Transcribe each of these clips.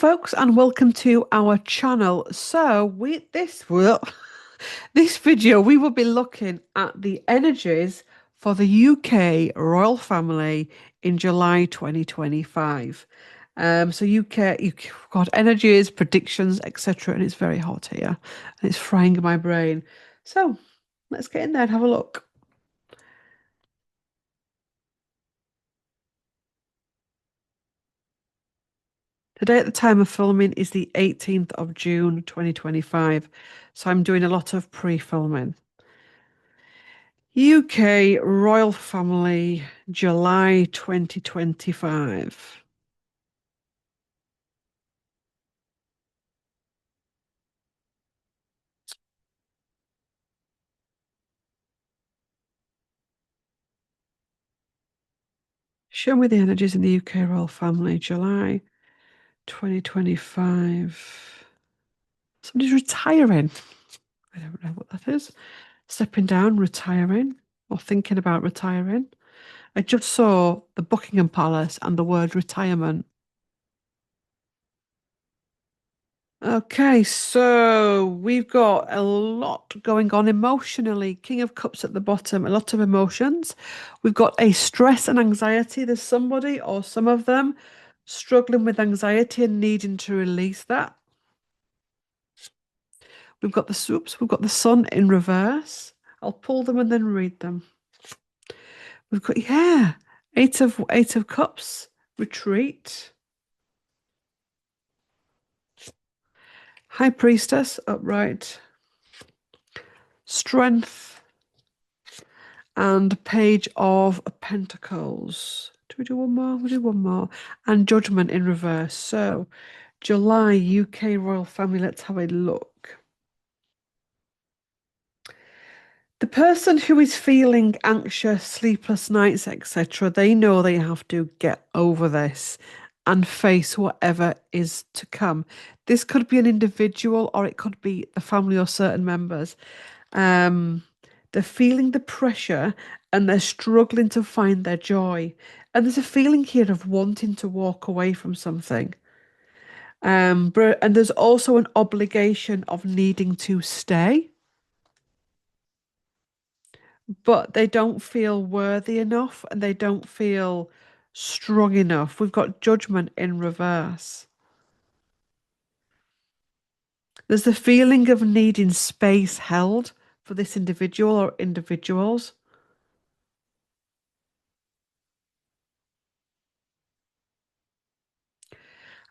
folks, and welcome to our channel. So, this video we will be looking at the energies for the UK royal family in July 2025. So you've got energies, predictions, etc., and it's very hot here, and it's frying my brain. So, let's get in there and have a look. Today, at the time of filming, is the 18th of June 2025. So I'm doing a lot of pre-filming. UK royal family, July 2025. Show me the energies in the UK royal family, July 2025. Somebody's retiring. I don't know what that is. Stepping down, retiring, or thinking about retiring. I just saw the Buckingham Palace and the word retirement. Okay, so we've got a lot going on emotionally. King of Cups at the bottom, a lot of emotions. We've got a stress and anxiety. There's somebody or some of them struggling with anxiety and needing to release that. We've got the sun in reverse. I'll pull them and then read them. We've got, yeah, eight of cups, retreat. High priestess, upright. Strength. And Page of Pentacles. Do we do one more? We'll do one more. And Judgment in reverse. So, July, UK royal family. Let's have a look. The person who is feeling anxious, sleepless nights, etc., they know they have to get over this and face whatever is to come. This could be an individual or it could be the family or certain members. Um, they're feeling the pressure and they're struggling to find their joy. And there's a feeling here of wanting to walk away from something. And there's also an obligation of needing to stay, but they don't feel worthy enough and they don't feel strong enough. We've got judgment in reverse. There's the feeling of needing space held for this individual or individuals.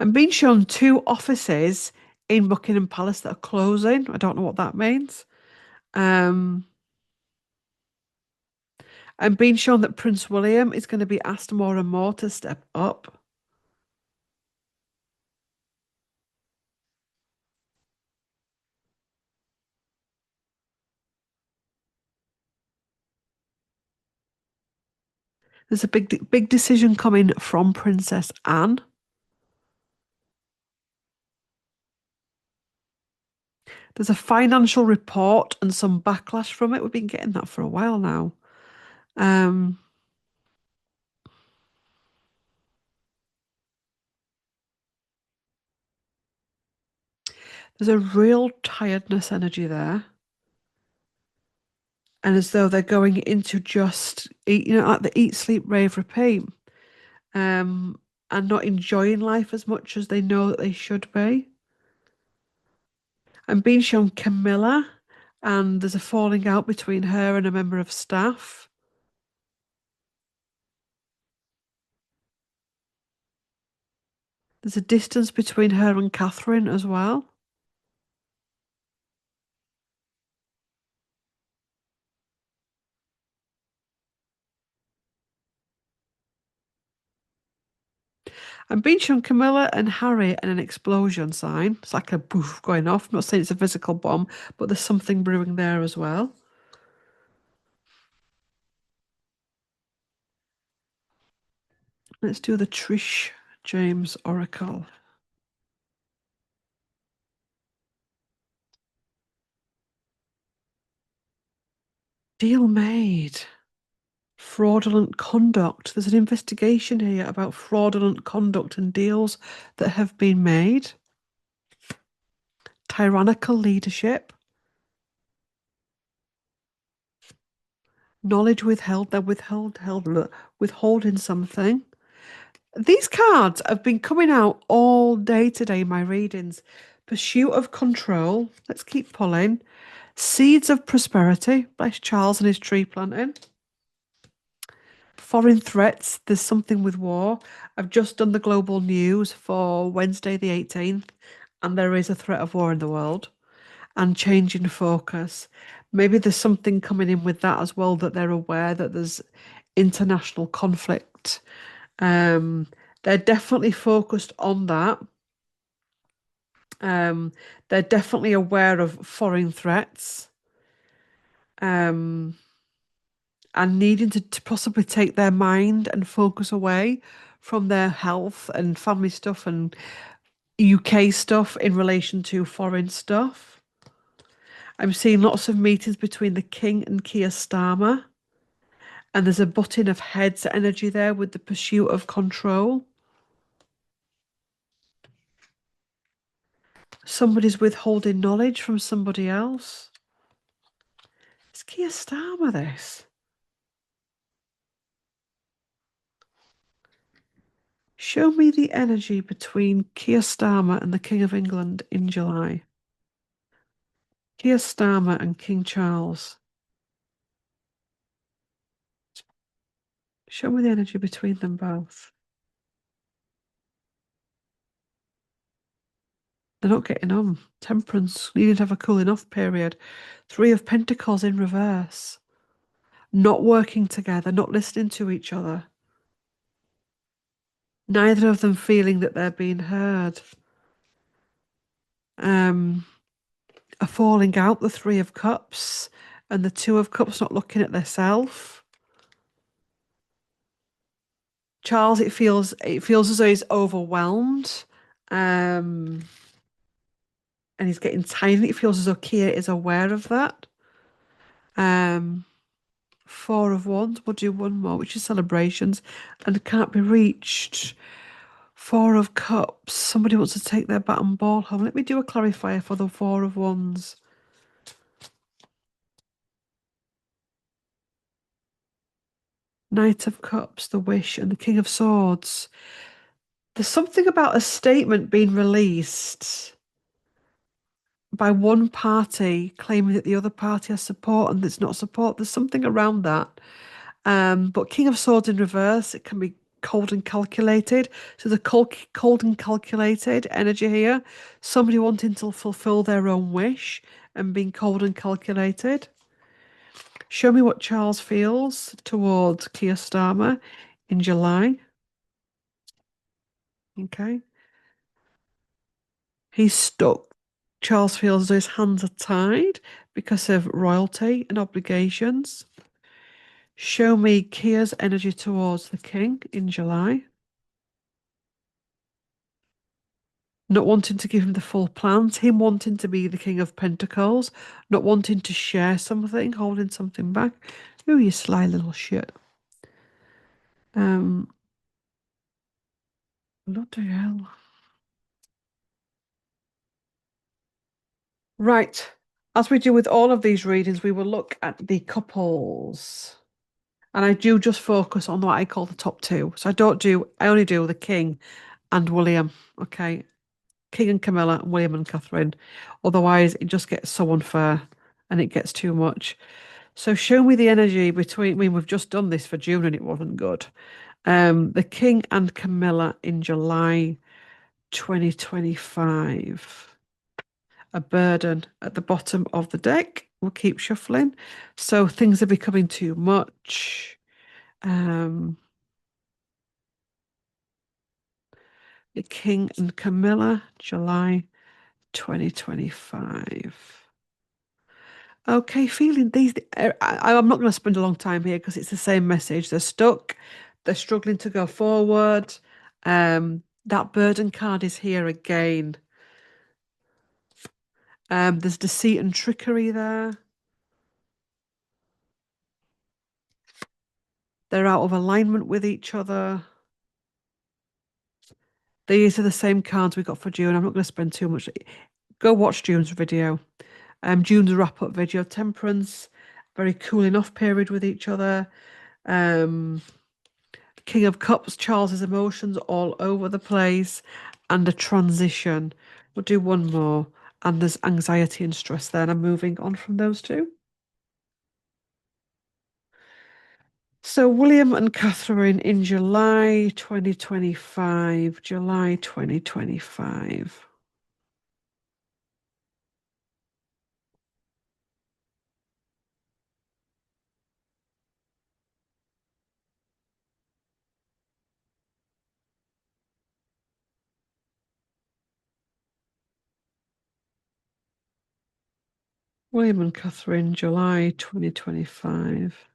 I'm being shown two offices in Buckingham Palace that are closing. I don't know what that means. Um, I'm being shown that Prince William is going to be asked more and more to step up. There's a big decision coming from Princess Anne. There's a financial report and some backlash from it. We've been getting that for a while now. Um, there's a real tiredness energy there. And as though they're going into just eat, like the eat, sleep, rave, repeat. Um, and not enjoying life as much as they know that they should be. I'm being shown Camilla, and there's a falling out between her and a member of staff. There's a distance between her and Catherine as well. I'm being shown Camilla and Harry and an explosion sign. It's like a poof going off. I'm not saying it's a physical bomb, but there's something brewing there as well. Let's do the Trish James Oracle. Deal made. fraudulent conduct. There's an investigation here about fraudulent conduct and deals that have been made. Tyrannical leadership. Knowledge withheld. They're withholding something. These cards have been coming out all day today, my readings. Pursuit of control. Let's keep pulling. Seeds of prosperity. Bless Charles and his tree planting. Foreign threats. There's something with war. I've just done the global news for Wednesday the 18th, and there is a threat of war in the world and change in focus. Maybe there's something coming in with that as well, that they're aware that there's international conflict. Um, they're definitely focused on that. They're definitely aware of foreign threats. Um, and needing to possibly take their mind and focus away from their health and family stuff and UK stuff in relation to foreign stuff. I'm seeing lots of meetings between the King and Keir Starmer, and there's a butting of heads energy there with the pursuit of control. Somebody's withholding knowledge from somebody else. It's Keir Starmer, this. Show me the energy between Keir Starmer and the King of England in July. Keir Starmer and King Charles. Show me the energy between them both. They're not getting on. Temperance, needing to have a cooling off period. Three of Pentacles in reverse. Not working together, not listening to each other. Neither of them feeling that they're being heard. A falling out, the Three of Cups, and the Two of Cups not looking at themselves. Charles, it feels as though he's overwhelmed. And he's getting tired. It feels as though Keir is aware of that. Four of Wands. We'll do one more, which is celebrations, and can't be reached. Four of Cups. Somebody wants to take their bat and ball home. Let me do a clarifier for the Four of Wands. Knight of Cups, the Wish, and the King of Swords. There's something about a statement being released by one party claiming that the other party has support and it's not support. There's something around that. But King of Swords in reverse, it can be cold and calculated. So the cold and calculated energy here, somebody wanting to fulfill their own wish and being cold and calculated. Show me what Charles feels towards Keir Starmer in July. Okay. He's stuck. Charles feels as though his hands are tied because of royalty and obligations. Show me Keir's energy towards the king in July. Not wanting to give him the full plans, him wanting to be the King of Pentacles, not wanting to share something, holding something back. Oh, you sly little shit. Bloody hell. Right. As we do with all of these readings, we will look at the couples. And I do just focus on what I call the top two. So I only do the King and William. Okay. King and Camilla and William and Catherine. Otherwise, it just gets so unfair and it gets too much. So show me the energy between, I mean, we've just done this for June and it wasn't good. The King and Camilla in July 2025. A burden at the bottom of the deck. We'll keep shuffling. So things are becoming too much. The King and Camilla, July 2025. Okay, feeling these. I'm not going to spend a long time here because it's the same message. They're stuck. They're struggling to go forward. That burden card is here again. There's deceit and trickery there. They're out of alignment with each other. These are the same cards we got for June. I'm not going to spend too much. Go watch June's video. June's wrap-up video. Temperance, very cooling off period with each other. Um, King of Cups, Charles's emotions all over the place, and a transition. We'll do one more, and there's anxiety and stress there. And I'm moving on from those two. So William and Catherine in July 2025. July 2025. William and Catherine, July 2025.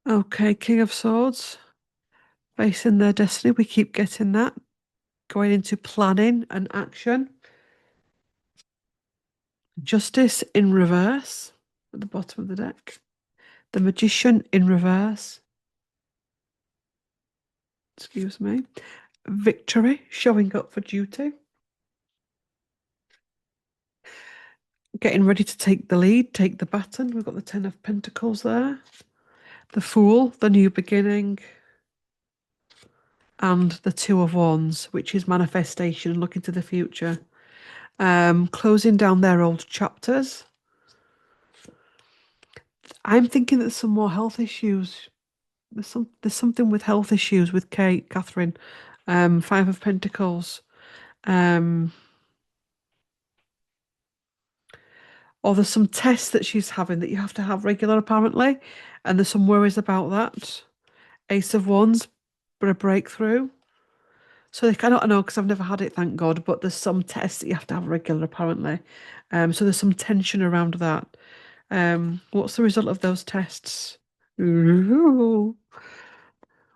Okay, King of Swords, facing their destiny. We keep getting that. Going into planning and action. Justice in reverse at the bottom of the deck. The Magician in reverse. Excuse me. Victory, showing up for duty. Getting ready to take the lead, take the baton. We've got the Ten of Pentacles there. The Fool, the new beginning. And the Two of Wands, which is manifestation and looking to the future. Closing down their old chapters. I'm thinking that some more health issues. There's something with health issues with Catherine. Five of Pentacles. Um, or there's some tests that she's having that you have to have regular apparently, and there's some worries about that. Ace of Wands, but a breakthrough. So they cannot know because I've never had it, thank God. But there's some tests that you have to have regular apparently. So there's some tension around that. What's the result of those tests? Ooh.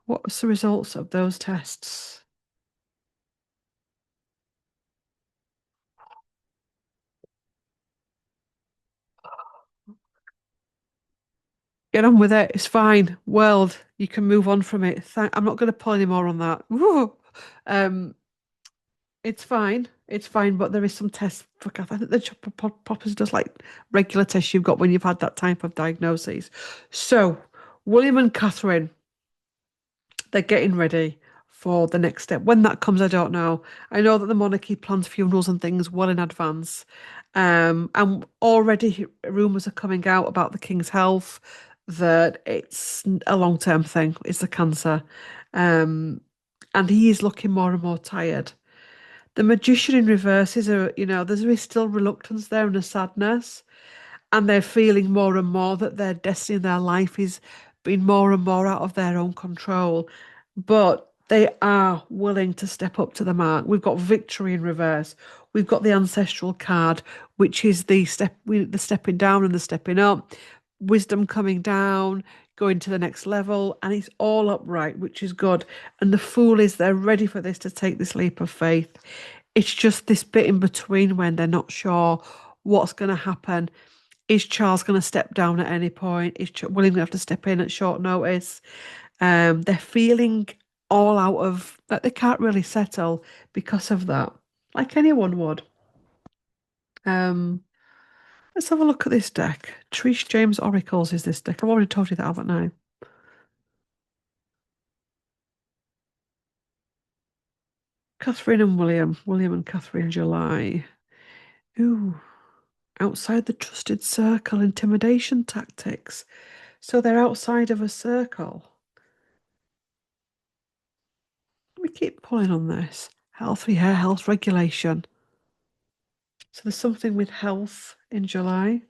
What's the results of those tests? Get on with it. It's fine. World, you can move on from it. I'm not going to pull any more on that. Woo. Um, it's fine. It's fine, but there is some tests for Kath. I think the poppers does like regular tests you've got when you've had that type of diagnosis. So, William and Catherine, they're getting ready for the next step. When that comes, I don't know. I know that the monarchy plans funerals and things well in advance. And already rumours are coming out about the king's health, that it's a long-term thing, it's the cancer. Um, and he is looking more and more tired. The magician in reverse is there's still reluctance there and a sadness, and they're feeling more and more that their destiny in their life is being more and more out of their own control. But they are willing to step up to the mark. We've got victory in reverse. We've got the ancestral card, which is the stepping down and the stepping up, wisdom coming down, going to the next level, and it's all upright, which is good. And the fool is they're ready for this to take this leap of faith. It's just this bit in between when they're not sure what's going to happen. Is Charles going to step down at any point? Is William going to have to step in at short notice? They're feeling all out of that they can't really settle because of that, like anyone would. Um, let's have a look at this deck. Trish James Oracles is this deck. I've already told you that, haven't I? Catherine and William. William and Catherine, July. Ooh, outside the trusted circle, intimidation tactics. So they're outside of a circle. Let me keep pulling on this. Healthy hair, health regulation. So there's something with health in July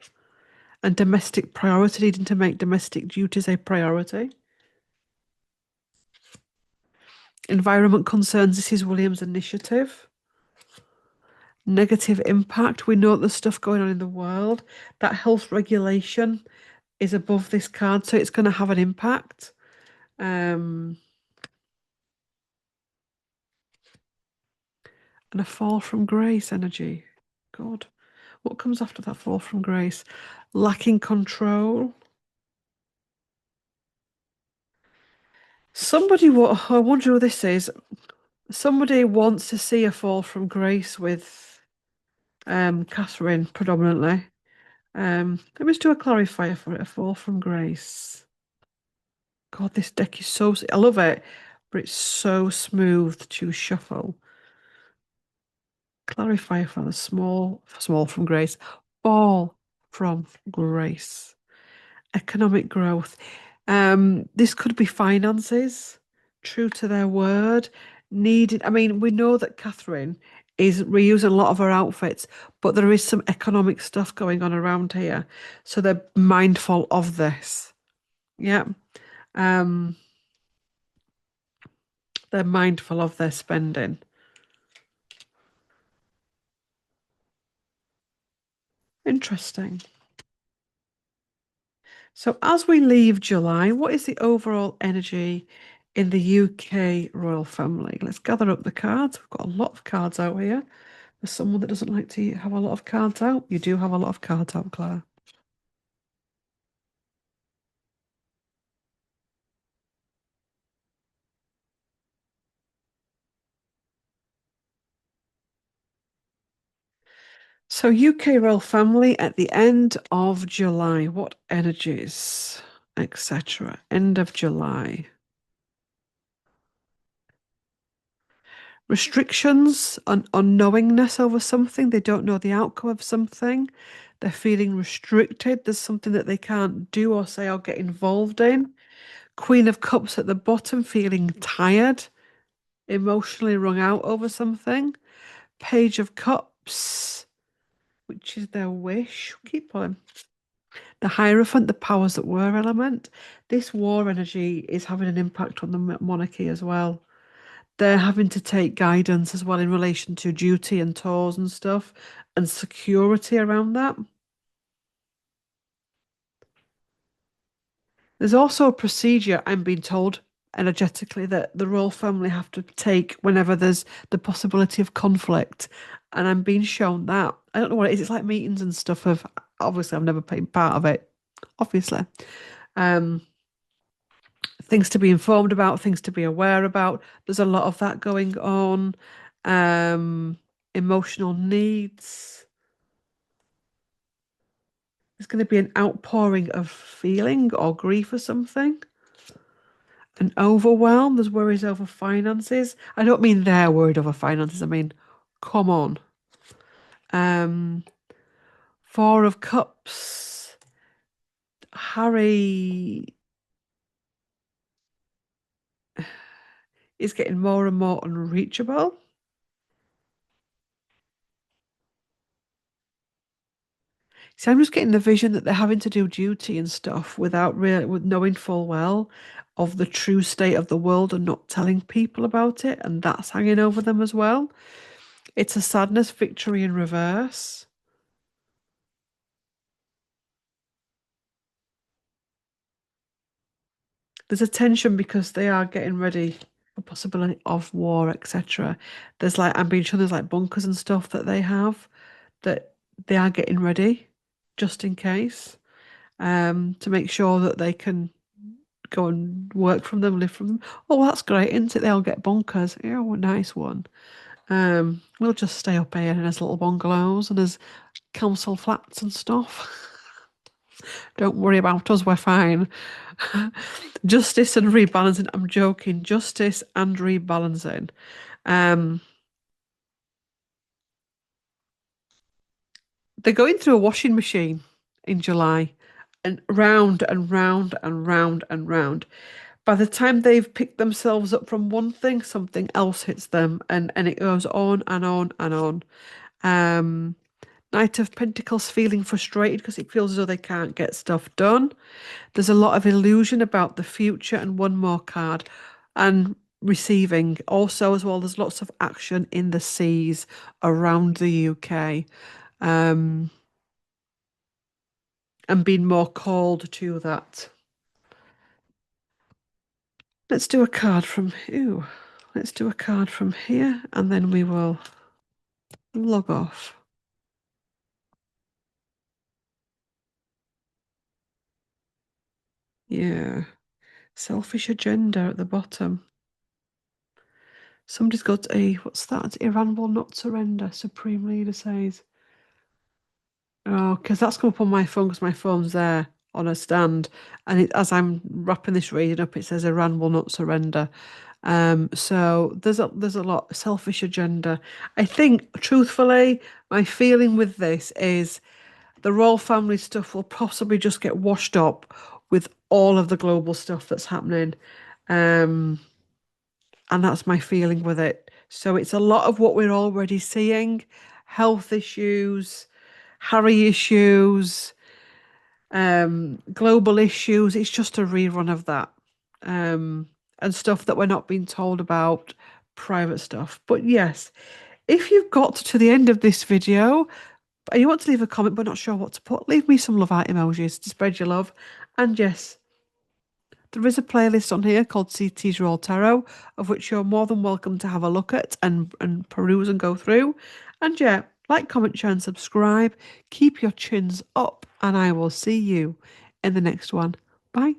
and domestic priority, needing to make domestic duties a priority. Environment concerns, this is William's initiative. Negative impact, we know there's stuff going on in the world. That health regulation is above this card, so it's going to have an impact. Um, And a fall from grace energy. God, what comes after that fall from grace? Lacking control. Somebody, what I wonder who this is. Somebody wants to see a fall from grace with Catherine predominantly. Let me just do a clarifier for it. A fall from grace. God, this deck is so, I love it, but it's so smooth to shuffle. Clarifier for the small from grace. Fall from grace. Economic growth. This could be finances, true to their word, needed. I mean, we know that Catherine is reusing a lot of her outfits, but there is some economic stuff going on around here. So they're mindful of this. Yeah. Um, they're mindful of their spending. Interesting. So as we leave July, what is the overall energy in the UK royal family? Let's gather up the cards. We've got a lot of cards out here. For someone that doesn't like to have a lot of cards out, you do have a lot of cards out, Claire. So UK royal family at the end of July, what energies, etc. End of July. Restrictions on unknowingness over something. They don't know the outcome of something. They're feeling restricted. There's something that they can't do or say or get involved in. Queen of Cups at the bottom, feeling tired, emotionally wrung out over something. Page of Cups, which is their wish. Keep pulling. The Hierophant, the powers that were element. This war energy is having an impact on the monarchy as well. They're having to take guidance as well in relation to duty and tours and stuff and security around that. There's also a procedure, I'm being told energetically, that the royal family have to take whenever there's the possibility of conflict. And I'm being shown that. I don't know what it is. It's like meetings and stuff of, obviously, I've never been part of it, obviously. Um, Things to be informed about, things to be aware about. There's a lot of that going on. Um, Emotional needs. There's going to be an outpouring of feeling or grief or something. An overwhelm. There's worries over finances. I don't mean they're worried over finances. I mean, come on. Um, Four of Cups. Harry is getting more and more unreachable. So I'm just getting the vision that they're having to do duty and stuff without really with knowing full well of the true state of the world and not telling people about it, and that's hanging over them as well. It's a sadness victory in reverse. There's a tension because they are getting ready for possibility of war, etc. There's like I'm being sure there's like bunkers and stuff that they have that they are getting ready just in case, to make sure that they can go and work from them, live from them. Oh, that's great, isn't it? They all get bunkers. Yeah, what a nice one. We'll just stay up here in his little bungalows and his council flats and stuff. Don't worry about us, we're fine. Justice and rebalancing. I'm joking. Justice and rebalancing. Um, they're going through a washing machine in July and round and round and round and round. By the time they've picked themselves up from one thing, something else hits them and it goes on and on and on. Um, Knight of Pentacles feeling frustrated because it feels as though they can't get stuff done. There's a lot of illusion about the future and one more card. And receiving also as well, there's lots of action in the seas around the UK. Um, and being more called to that. Let's do a card from let's do a card from here and then we will Log off. Yeah. Selfish agenda at the bottom. Somebody's got a, what's that? Iran will not surrender, Supreme Leader says. Oh, because that's come up on my phone because my phone's there on a stand. And as I'm wrapping this reading up, it says Iran will not surrender. So there's a lot selfish agenda. I think, truthfully, my feeling with this is the royal family stuff will possibly just get washed up with all of the global stuff that's happening. Um, and that's my feeling with it. So it's a lot of what we're already seeing, health issues, Harry issues, global issues. It's just a rerun of that. And stuff that we're not being told about, private stuff. But yes, if you've got to the end of this video and you want to leave a comment but not sure what to put, leave me some love heart emojis to spread your love. And yes, there is a playlist on here called CT's Royal Tarot, of which you're more than welcome to have a look at and peruse and go through. And yeah, like, comment, share, and subscribe. Keep your chins up, and I will see you in the next one. Bye.